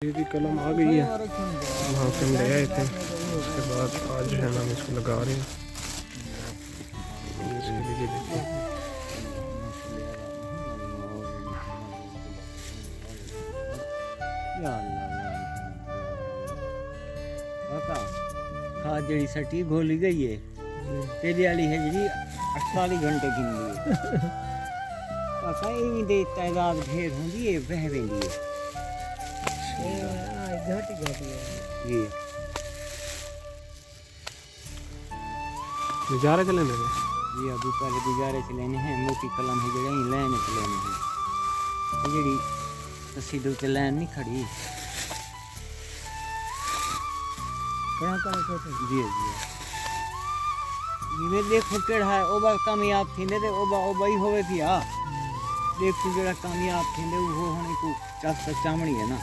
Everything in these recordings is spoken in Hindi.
ये भी कलम आ गई है, वहाँ से हम ले आए थे। उसके बाद आज जो है ना हम इसको लगा रहे हैं। इसके लिए देखिए खाद जड़ी सटी घोली गई है तेरी वाली है जी 48 घंटे की है काका इवी दे तादाद ढेर होंदी है बह वेंदी है घट जाती है जी गुजारे चले मेरे जी अभी पहले गुजारे चले हैं मोटी कलम है जड़ी लाइन चले हैं जड़ी तसी दो ते लाइन नहीं खड़ी कहाँ कहाँ जी जी जिमें देखो केड़ा है ओबा कामयाब थींदे ते ओबा ही होवे थी आ देखो जेड़ा कामयाब थींदे वो होने को चास चामड़ी है ना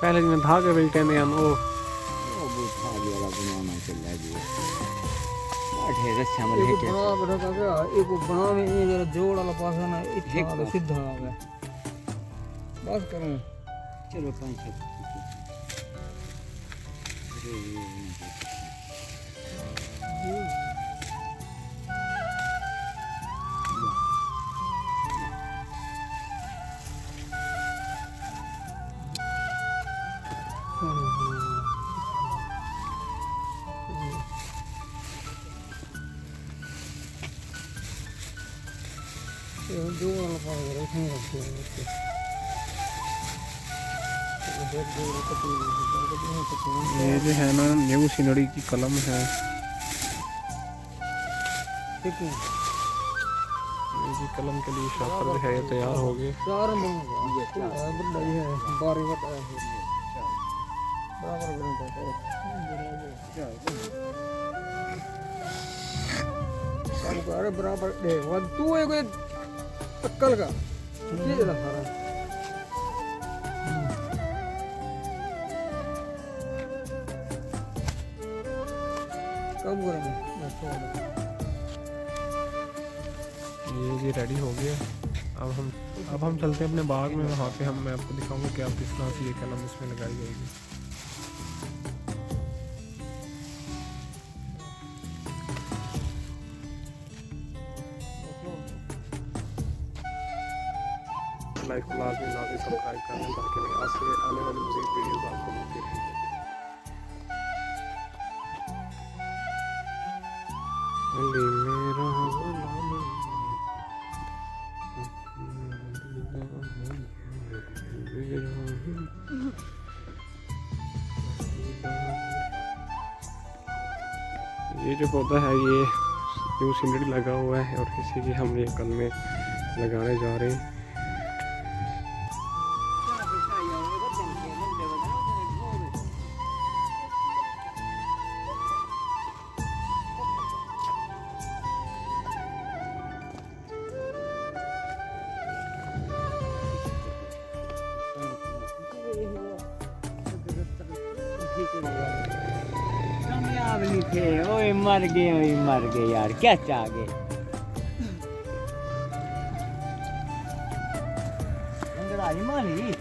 पहले दिन धागे बेलते हैं हम वो बहुत भारी वाला बनाना चल रहा है ढेर अच्छा मल है बड़ा बड़ा का एक बना में ये जरा जोड़ वाला पासा ना इतना सीधा आ गया बस करूं चलो पांच छह जो वाला पासा रखने रखते ये जो है ना न्यू सिनड़ी की कलम है। ठीक है ये भी कलम के लिए शापर जो है ये तैयार हो गए। चार बड़ा है बारी बता है बराबर अरे बराबर दे तू है कोई टक्कल का ये जरा सारा कब करेंगे ये जी रेडी हो गया। अब हम चलते हैं अपने बाग में, वहाँ पे मैं आपको दिखाऊंगा कि आप किस तरह से ये कलम इसमें लगाई जाएगी। लाइक लाजमी सब्सक्राइब कर लें ताकि मैं आज से आने वाली मज़ीद वीडियोस आपको मिलती रहें। ये जो पौधा है ये न्यू सिनरी लगा हुआ है और किसी की हम ये कल में लगाने जा रहे हैं। कामयाब नहीं थे ओए मर गए यार क्या चाह गए अंदर आई मारी